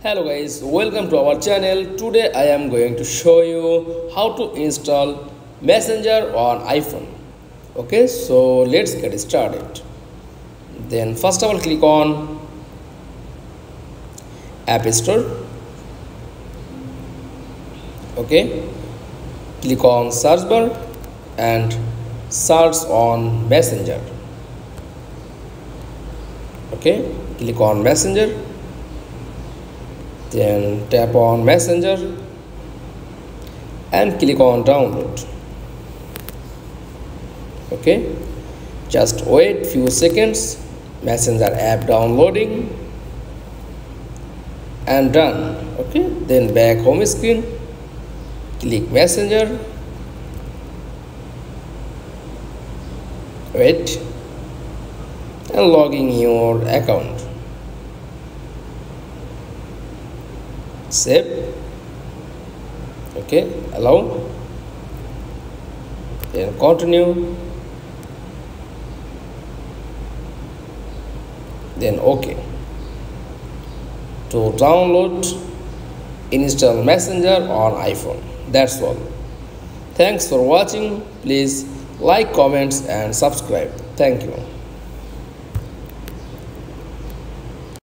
Hello guys, welcome to our channel. Today I am going to show you how to install Messenger on iPhone. Okay, so let's get started. Then first of all click on App Store. Okay, click on search bar and search on Messenger. Okay, click on Messenger. Then tap on Messenger and click on download. Okay, just wait few seconds. Messenger app downloading and done. Okay, then back home screen, click Messenger, wait and log in your account. Save. Okay, allow, then continue, then OK. To download, install Messenger on iPhone. That's all. Thanks for watching. Please like, comments and subscribe. Thank you.